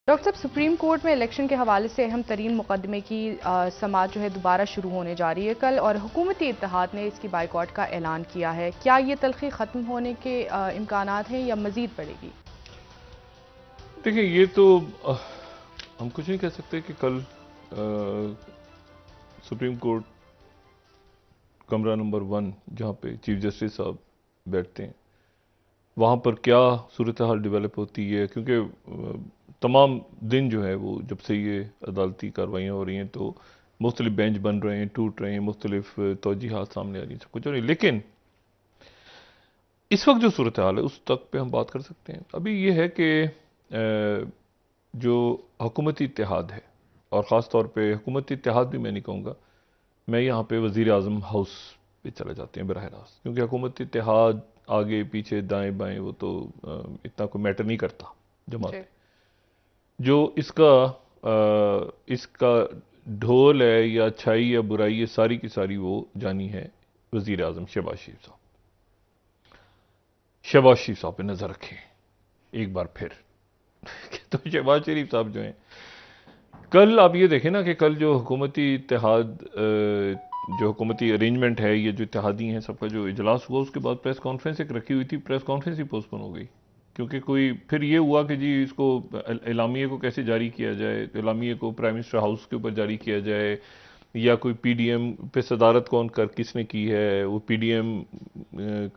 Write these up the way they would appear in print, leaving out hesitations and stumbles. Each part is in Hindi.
डॉक्टर साहब, सुप्रीम कोर्ट में इलेक्शन के हवाले से अहम तरीन मुकदमे की समाअत जो है दोबारा शुरू होने जा रही है कल, और हुकूमती इत्तेहाद ने इसकी बाइकॉट का ऐलान किया है। क्या ये तल्खी ख़त्म होने के इम्कानात हैं या मज़ीद बढ़ेगी? देखिए, ये तो हम कुछ नहीं कह सकते कि कल सुप्रीम कोर्ट कमरा नंबर 1 जहाँ पे चीफ जस्टिस साहब बैठते हैं वहाँ पर क्या सूरत हाल डेवलप होती है, क्योंकि तमाम दिन जो है वो जब से ये अदालती कार्रवाइयाँ हो रही हैं तो मुख्तलिफ बेंच बन रहे हैं, टूट रहे हैं, मुख्तलिफ तौजीहात सामने आ रही हैं, सब कुछ हो रही है। लेकिन इस वक्त जो सूरत हाल है उस तक पे हम बात कर सकते हैं। अभी ये है कि जो हुकूमती इत्तेहाद है, और ख़ास तौर पे हुकूमती इत्तेहाद भी मैं नहीं कहूँगा, मैं यहाँ पे वज़ीर आज़म हाउस पे चले जाते हैं बराह रास्त, क्योंकि हुकूमती इत्तेहाद आगे पीछे दाएं बाएं वो तो इतना कोई मैटर नहीं करता जमात। जी। जो इसका ढोल है या अच्छाई या बुराई, ये सारी की सारी वो जानी है वज़ीर आज़म शहबाज शरीफ साहब। शहबाज शरीफ साहब पे नज़र रखें एक बार फिर। तो शहबाज शरीफ साहब जो हैं, कल आप ये देखें ना कि कल जो हुकूमती इत्तेहाद जो हुकूमती अरेंजमेंट है, ये जो इत्तेहादी हैं सबका जो इजलास हुआ, उसके बाद प्रेस कॉन्फ्रेंस एक रखी हुई थी, प्रेस कॉन्फ्रेंस ही पोस्टपोन हो गई। क्योंकि कोई फिर ये हुआ कि जी इसको एलामिया को कैसे जारी किया जाए, एलामिया को प्राइम मिनिस्टर हाउस के ऊपर जारी किया जाए, या कोई पीडीएम पे सदारत कौन कर किसने की है, वो पीडीएम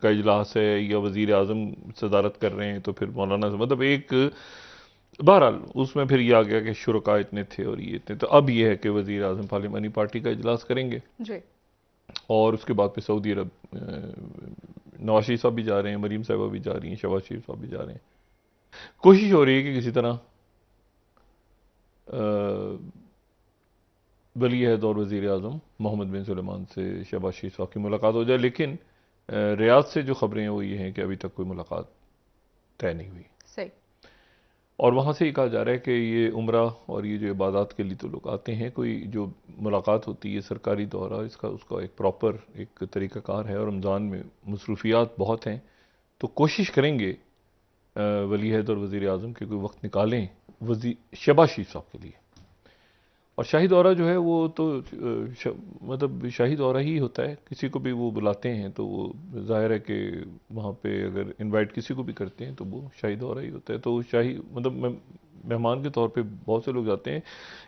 का इजलास है या वजीर आजम सदारत कर रहे हैं, तो फिर मौलाना मतलब एक बहरहाल उसमें फिर ये आ गया कि शुरका इतने थे और ये इतने। तो अब ये है कि वजीर आजम पार्लिमानी पार्टी का इजलास करेंगे, जी। और उसके बाद फिर सऊदी अरब नवाज शरीफ साहब भी जा रहे हैं, मरीम साहबा भी जा रही हैं, शहबाज शरीफ साहब भी जा रहे हैं। कोशिश हो रही है कि किसी तरह वली अहद और वज़ीर आज़म मोहम्मद बिन सुलेमान से शहबाज शरीफ साहब की मुलाकात हो जाए। लेकिन रियाद से जो खबरें हैं वो ये हैं कि अभी तक कोई मुलाकात तय नहीं हुई, सही। और वहाँ से ये कहा जा रहा है कि ये उम्रा और ये जो इबादत के लिए तो लोग आते हैं, कोई जो मुलाकात होती है सरकारी दौरा, इसका उसका एक प्रॉपर एक तरीक़ाकार है, और रमज़ान में मसरूफियात बहुत हैं। तो कोशिश करेंगे वली अहद और वज़ीर आज़म के कोई वक्त निकालें वजी शहबाज शरीफ साहब के लिए। और शाही दौरा जो है वो तो मतलब शाही दौरा ही होता है, किसी को भी वो बुलाते हैं तो वो जाहिर है कि वहाँ पे अगर इनवाइट किसी को भी करते हैं तो वो शाही दौरा ही होता है। तो शाही मतलब मेहमान के तौर पे बहुत से लोग जाते हैं।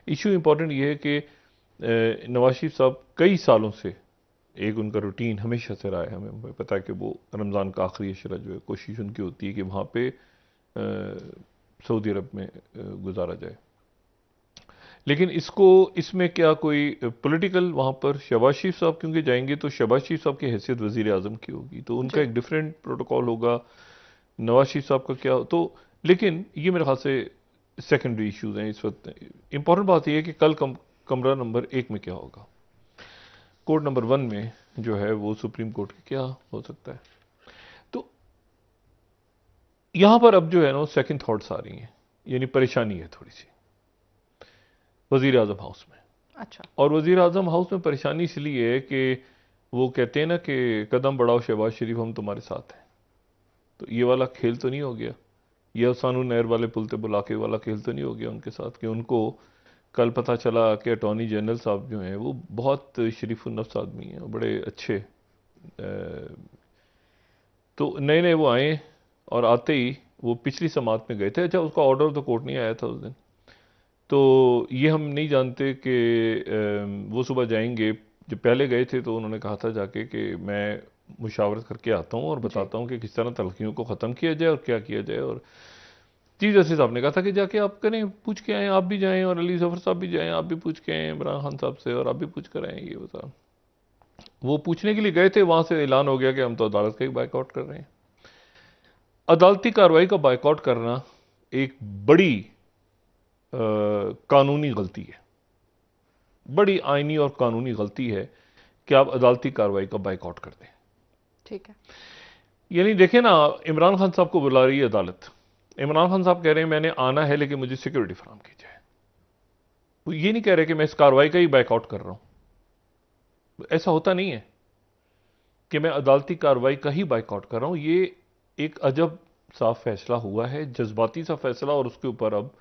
इशू इम्पॉर्टेंट ये है कि नवाज शरीफ साहब कई सालों से एक उनका रूटीन हमेशा से रहा है, हमें पता है कि वो रमज़ान का आखिरी अशरा जो है कोशिश उनकी होती है कि वहाँ पे सऊदी अरब में गुजारा जाए। लेकिन इसको इसमें क्या कोई पॉलिटिकल वहाँ पर शहबाज शरीफ साहब क्योंकि जाएंगे तो शहबाज शरीफ साहब की हैसियत वज़ीर आज़म की होगी, तो उनका जी। एक डिफरेंट प्रोटोकॉल होगा। नवाज शरीफ साहब का क्या तो, लेकिन ये मेरे ख्याल से सेकेंडरी इश्यूज हैं इस वक्त। इंपॉर्टेंट बात यह है कि कल कमरा नंबर 1 में क्या होगा, कोर्ट नंबर 1 में जो है वो सुप्रीम कोर्ट की क्या हो सकता है। तो यहाँ पर अब जो है ना सेकंड थॉट्स आ रही हैं, यानी परेशानी है थोड़ी सी वज़ीर आज़म हाउस में। अच्छा। और वज़ीर आज़म हाउस में परेशानी इसलिए है कि वो कहते हैं ना कि कदम बढ़ाओ शहबाज शरीफ हम तुम्हारे साथ हैं। तो ये वाला खेल तो नहीं हो गया, ये सानू नहर वाले पुल पे बुला के वाला खेल तो नहीं हो गया उनके साथ, कि उनको कल पता चला कि अटॉर्नी जनरल साहब जो हैं वो बहुत शरीफ नफ्स आदमी हैं, बड़े अच्छे। तो नए नए वो आए, और आते ही वो पिछली समात में गए थे। अच्छा, उसका ऑर्डर ऑफ द कोर्ट नहीं आया था उस दिन, तो ये हम नहीं जानते कि वो सुबह जाएंगे। जब पहले गए थे तो उन्होंने कहा था जाके कि मैं मुशावरत करके आता हूँ और जी। बताता हूँ कि किस तरह तलखियों को ख़त्म किया जाए और क्या किया जाए। और चीफ जस्टिस साहब ने कहा था कि जाके आप करें, पूछ के आएँ, आप भी जाएँ और अली जफर साहब भी जाएँ, आप भी पूछ के आएँ इमरान खान साहब से, और आप भी पूछ कर आएँ। ये बता, वो पूछने के लिए गए थे, वहाँ से ऐलान हो गया कि हम तो अदालत का ही बाइकआउट कर रहे हैं। अदालती कार्रवाई का बाइकआउट करना एक बड़ी कानूनी गलती है, बड़ी आईनी और कानूनी गलती है कि आप अदालती कार्रवाई का बाइकआउट कर दें। ठीक है। यानी देखें ना, इमरान खान साहब को बुला रही है अदालत, इमरान खान साहब कह रहे हैं मैंने आना है लेकिन मुझे सिक्योरिटी फराहम की जाए। वो ये नहीं कह रहे कि मैं इस कार्रवाई का ही बाइकआउट कर रहा हूं। ऐसा होता नहीं है कि मैं अदालती कार्रवाई का ही बाइकआउट कर रहा हूं। ये एक अजब सा फैसला हुआ है, जज्बाती सा फैसला, और उसके ऊपर अब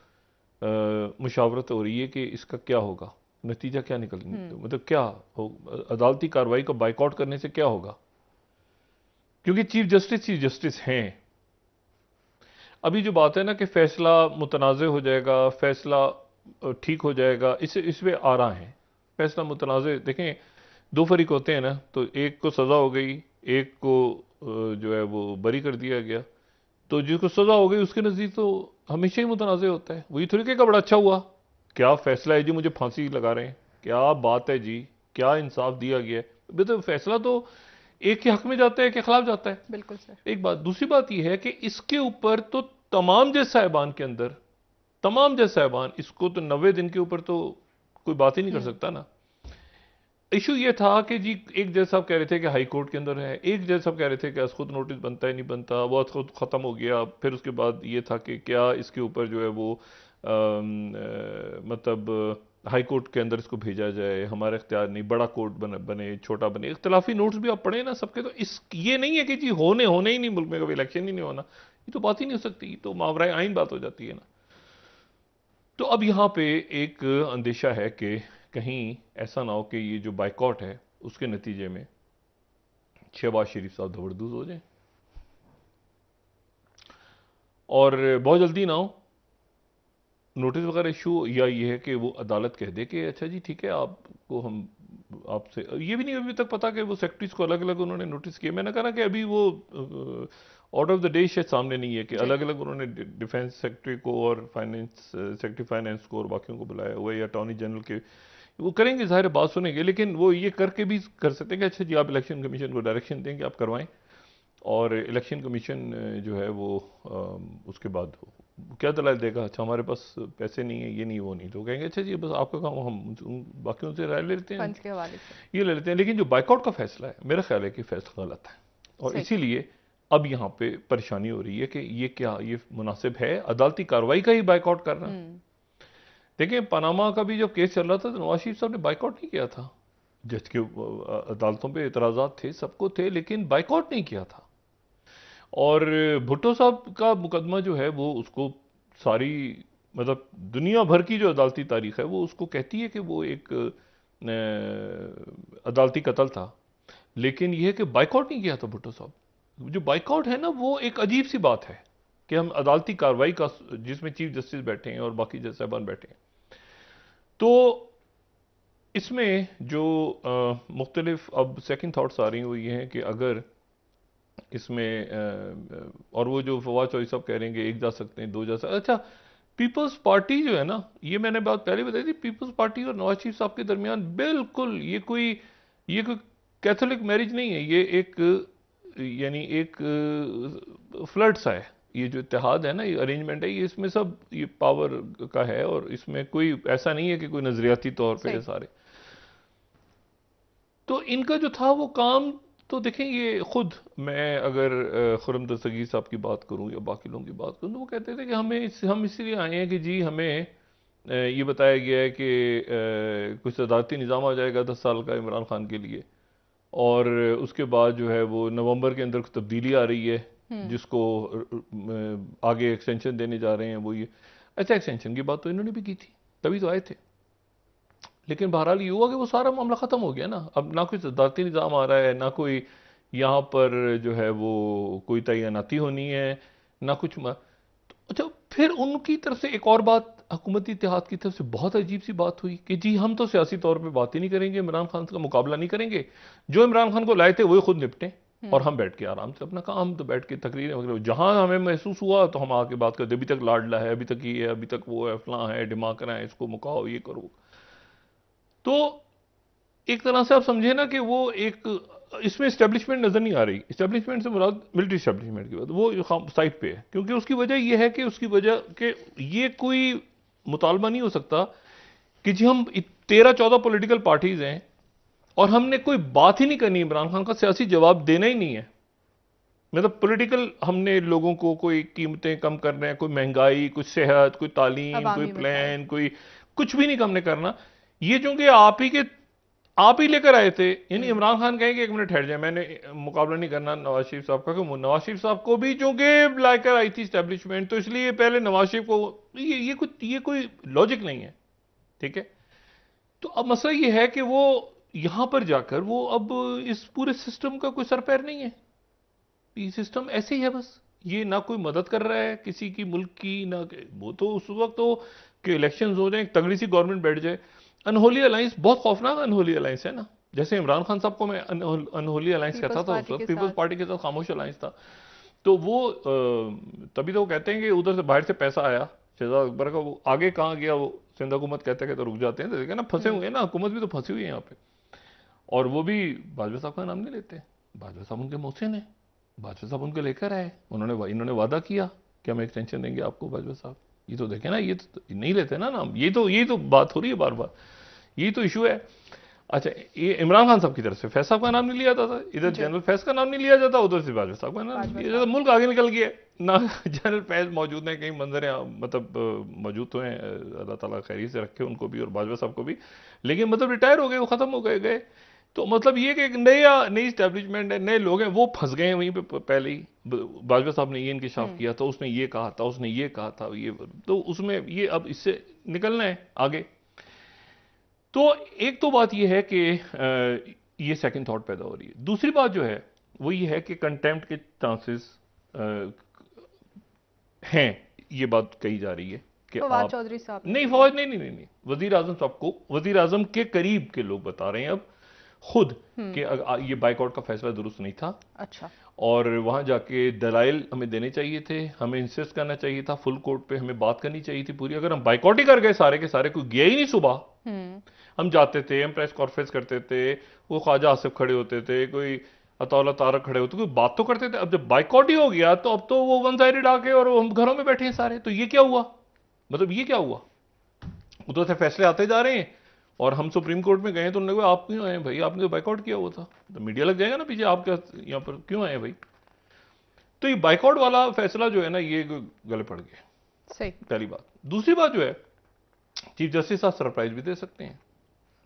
मुशावरत हो रही है कि इसका क्या होगा, नतीजा क्या मतलब क्या हो, अदालती कार्रवाई को बाइकआउट करने से क्या होगा, क्योंकि चीफ जस्टिस हैं। अभी जो बात है ना कि फैसला मुतनाज़ हो जाएगा, फैसला ठीक हो जाएगा, इसमें आ रहा है फैसला मुतनाज़। देखें, दो फरीक होते हैं ना, तो एक को सज़ा हो गई, एक को जो है वो बरी कर दिया गया। तो जिसको सज़ा हो गई उसके नज़दीक तो हमेशा ही मुतनाज़ होता है, वही थोड़ी कहेगा बड़ा अच्छा हुआ, क्या फैसला है जी, मुझे फांसी लगा रहे हैं, क्या बात है जी, क्या इंसाफ दिया गया है। तो फैसला तो एक के हक में जाता है, एक के खिलाफ जाता है। बिल्कुल सर। एक बात, दूसरी बात यह है कि इसके ऊपर तो तमाम जज साहिबान के अंदर, तमाम जज साहिबान, इसको तो 90 दिन के ऊपर तो कोई बात ही नहीं कर सकता ना। इशू ये था कि जी एक जज साहब कह रहे थे कि हाई कोर्ट के अंदर है, एक जज साहब कह रहे थे कि खुद नोटिस बनता है नहीं बनता, वो खुद ख़त्म हो गया। फिर उसके बाद ये था कि क्या इसके ऊपर जो है वो मतलब हाई कोर्ट के अंदर इसको भेजा जाए, हमारा इख्तियार नहीं, बड़ा कोर्ट बने छोटा बने। इख्तिलाफी नोट्स भी आप पढ़े ना सबके, तो ये नहीं है कि जी होने ही नहीं मुल्क में, कभी इलेक्शन ही नहीं होना, ये तो बात ही नहीं हो सकती, तो मावराए आइन बात हो जाती है ना। तो अब यहाँ पे एक अंदेशा है कि कहीं ऐसा ना हो कि ये जो बाइकआउट है उसके नतीजे में शहबाज शरीफ साहब जबरदस्त हो जाए, और बहुत जल्दी ना हो नोटिस वगैरह इशू, या ये है कि वो अदालत कह दे कि अच्छा जी ठीक है, आपको हम आपसे ये भी नहीं अभी तक पता कि वो सेक्रेटरीज को अलग अलग उन्होंने नोटिस किए। मैंने कहा ना कि अभी वो ऑर्डर ऑफ द डे शायद सामने नहीं है कि अलग अलग उन्होंने डिफेंस सेक्रेटरी को और फाइनेंस सेक्रेटरी फाइनेंस को और बाकियों को बुलाया हुआ है, या अटॉर्नी जनरल के, वो करेंगे, ज़ाहिर बात सुनेंगे, लेकिन वो ये करके भी कर सकते हैं कि अच्छा जी आप इलेक्शन कमीशन को डायरेक्शन देंगे, आप करवाएं, और इलेक्शन कमीशन जो है वो उसके बाद क्या दलाल देगा, अच्छा हमारे पास पैसे नहीं है, ये नहीं वो नहीं, तो कहेंगे अच्छा जी बस आपका काम, हम बाकियों से राय ले लेते हैं, फंड्स के हवाले से ये ले लेते हैं। लेकिन जो बाइकआउट का फैसला है, मेरा ख्याल है कि फैसला गलत है, और इसीलिए अब यहाँ पे परेशानी हो रही है कि ये क्या, ये मुनासिब है अदालती कार्रवाई का ही बाइकआउट करना। देखिए, पनामा का भी जब केस चल रहा था तो नवाज शरीफ साहब ने बाइकआउट नहीं किया था, जज के अदालतों पे इतराज़ात थे, सबको थे, लेकिन बाइकआउट नहीं किया था। और भुट्टो साहब का मुकदमा जो है वो उसको सारी मतलब दुनिया भर की जो अदालती तारीख है वो उसको कहती है कि वो एक अदालती कत्ल था, लेकिन यह है कि बाइकआउट नहीं किया था भुट्टो साहब। जो बाइकआउट है ना वो एक अजीब सी बात है कि हम अदालती कार्रवाई का, जिसमें चीफ जस्टिस बैठे हैं और बाकी जज साहबान बैठे हैं, तो इसमें जो मुख्तलिफ अब सेकंड थाट्स आ रही हैं वो ये हैं कि अगर इसमें और वो जो फवाद चौधरी साहब कह रहे हैं कि एक जा सकते हैं, दो जा सकते हैं, अच्छा पीपल्स पार्टी जो है ना, ये मैंने बात पहले बताई थी, पीपल्स पार्टी और नवाज शरीफ साहब के दरमियान बिल्कुल ये कोई कैथोलिक मैरिज नहीं है, ये एक यानी एक फ्लड सा है। ये जो इत्तेहाद है ना, ये अरेंजमेंट है, ये इसमें सब ये पावर का है, और इसमें कोई ऐसा नहीं है कि कोई नजरियाती तौर पे सारे। तो इनका जो था वो काम, तो देखें ये खुद, मैं अगर खुर्रम दस्तगीर साहब की बात करूं या बाकी लोगों की बात करूं, तो वो कहते थे कि हम इसलिए आए हैं कि जी हमें ये बताया गया है कि कुछ अदालती निज़ाम आ जाएगा 10 साल का इमरान खान के लिए, और उसके बाद जो है वो नवंबर के अंदर कुछ तब्दीली आ रही है जिसको आगे एक्सटेंशन देने जा रहे हैं वो ये। अच्छा, एक्सटेंशन की बात तो इन्होंने भी की थी, तभी तो आए थे, लेकिन बहरहाल ये हुआ कि वो सारा मामला ख़त्म हो गया ना। अब ना कोई अदालती निज़ाम आ रहा है, ना कोई यहाँ पर जो है वो कोई तैनाती होनी है, ना कुछ अच्छा, फिर उनकी तरफ से एक और बात हुकूमती इत्तेहाद की तरफ से बहुत अजीब सी बात हुई कि जी हम तो सियासी तौर पे बात ही नहीं करेंगे, इमरान खान का मुकाबला नहीं करेंगे, जो इमरान खान को लाए थे वही खुद निपटें, और हम बैठ के आराम से अपना काम, तो बैठ के तकरीरें वगैरह जहां हमें महसूस हुआ तो हम आके बात करते, अभी तक लाडला है, अभी तक ये है, अभी तक वो है, फलां है, दिमाग है, इसको मुकाओ, ये करो। तो एक तरह से आप समझे ना कि वो एक इसमें इस्टेब्लिशमेंट नजर नहीं आ रही। इस्टेब्लिशमेंट से मुराद मिलिट्री इस्टेब्लिशमेंट की बात, वो साइड पे है, क्योंकि उसकी वजह यह है कि उसकी वजह कि ये कोई मुतालबा नहीं हो सकता कि जी हम 13-14 पॉलिटिकल पार्टीज हैं और हमने कोई बात ही नहीं करनी, इमरान खान का सियासी जवाब देना ही नहीं है। मतलब पॉलिटिकल हमने लोगों को कोई कीमतें कम करना है, कोई महंगाई, कोई सेहत, कोई तालीम, कोई प्लान, कोई कुछ भी नहीं हमने करना। ये चूंकि आप ही के आप ही लेकर आए थे। यानी इमरान खान कहेंगे एक मिनट ठहर जाए, मैंने मुकाबला नहीं करना नवाज शरीफ साहब का, क्योंकि नवाज शरीफ साहब को भी चूंकि लाकर आई थी इस्टेब्लिशमेंट, तो इसलिए पहले नवाज शरीफ को, ये कोई लॉजिक नहीं है। ठीक है। तो अब मसला ये है कि वो यहां पर जाकर वो अब इस पूरे सिस्टम का कोई सर पैर नहीं है। ये सिस्टम ऐसे ही है बस। ये ना कोई मदद कर रहा है किसी की मुल्क की, ना वो तो उस वक्त तो कि इलेक्शन हो जाए, एक तगड़ी सी गवर्नमेंट बैठ जाए। अनहोली अलायंस, बहुत खौफनाक अनहोली अलायंस है ना। जैसे इमरान खान साहब को मैं अनहोली अलायंस कहता पीपल्स था, उस पार्टी वक्त के पीपल्स साथ। पार्टी के साथ खामोश अलायंस था। तो वो तभी तो वो कहते हैं कि उधर से बाहर से पैसा आया शहजाद अकबर का, वो आगे कहाँ गया, वो सिंध हुकूमत कहते कहते रुक जाते हैं। तो देखिए ना, फंसे हुए हैं ना, हुकूमत भी तो फंसी हुई है यहाँ पे। और वो भी बाजवा साहब का नाम नहीं लेते। बाजवा साहब उनके मोहसिन है। बाजवा साहब उनको लेकर आए, इन्होंने वादा किया कि हम एक्सटेंशन देंगे आपको बाजवा साहब। ये तो देखे ना, ये तो नहीं लेते ना नाम। ये तो बात हो रही है बार बार, यही तो इशू है। अच्छा, ये इमरान खान साहब की तरफ से फैज साहब का नाम नहीं लिया जाता, इधर जी। जनरल फैज का नाम नहीं लिया जाता, उधर से बाजवा साहब का नाम नहीं बाजवा लिया जाता। साहब। मुल्क आगे निकल गया ना। जनरल फैज मौजूद हैं, कई मंजर मतलब मौजूद तो हैं, अल्लाह ताला खैरियत से रखे उनको भी और बाजवा साहब को भी। लेकिन मतलब रिटायर हो गए, वो खत्म हो गए। तो मतलब ये कि एक नई स्टैब्लिशमेंट है, नए लोग हैं, वो फंस गए हैं वहीं पे पहले ही। बाजवा साहब ने ये इंकशाफ किया था, उसने ये कहा था, उसने ये कहा था, ये तो उसमें ये अब इससे निकलना है आगे। तो एक तो बात ये है कि ये सेकंड थॉट पैदा हो रही है। दूसरी बात जो है वो ये है कि कंटेम्प्ट के चांसेस हैं। ये बात कही जा रही है कि फवाद आप, चौधरी साहब ने नहीं भी। फौज, नहीं, वजीर आजम साहब को, वजीर आजम के करीब के लोग बता रहे हैं अब खुद कि ये बाइकआउट का फैसला दुरुस्त नहीं था। अच्छा। और वहां जाके दलाइल हमें देने चाहिए थे, हमें इंसिस्ट करना चाहिए था, फुल कोर्ट पे हमें बात करनी चाहिए थी पूरी। अगर हम बाइकआउट ही कर गए सारे के सारे, कोई गया ही नहीं सुबह, हम जाते थे, हम प्रेस कॉन्फ्रेंस करते थे, वो ख्वाजा आसिफ खड़े होते थे, कोई अतौला तारक खड़े होते, कोई बात तो करते थे। अब जब बाइकआउट ही हो गया तो अब तो वो वन साइडेड आके और हम घरों में बैठे हैं सारे। तो ये क्या हुआ, मतलब ये क्या हुआ। उधर से फैसले आते जा रहे हैं और हम सुप्रीम कोर्ट में गए तो उन्होंने कहा आप क्यों आए भाई, आपने तो बाइकआउट किया हुआ था। तो मीडिया लग जाएगा ना पीछे, आप क्या यहाँ पर क्यों आए भाई। तो ये बाइकआउट वाला फैसला जो है ना, ये गले पड़ गया, सही। पहली बात। दूसरी बात जो है, चीफ जस्टिस साहब सरप्राइज भी दे सकते हैं।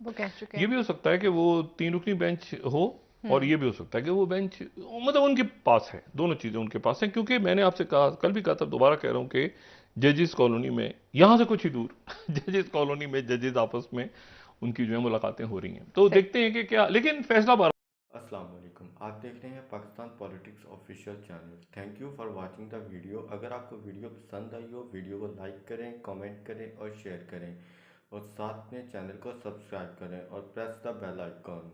वो कह चुके ये हैं। भी हो सकता है कि वो 3 रुकनी बेंच हो, और ये भी हो सकता है कि वो बेंच मतलब उनके पास है, दोनों चीजें उनके पास हैं। क्योंकि मैंने आपसे कहा, कल भी कहा था, दोबारा कह रहा हूं कि जजेस कॉलोनी में, यहां से कुछ ही दूर जजेस कॉलोनी में जजेस आपस में उनकी जो है मुलाकातें हो रही हैं। तो सही। देखते हैं कि क्या, लेकिन फैसला बार। अस्सलाम वालेकुम, आप देख रहे हैं Pakistan politics official channel. Thank you for watching the video. अगर आपको वीडियो पसंद आई हो, वीडियो को लाइक करें, कमेंट करें और शेयर करें, और साथ में चैनल को सब्सक्राइब करें और प्रेस द बेल आइकॉन।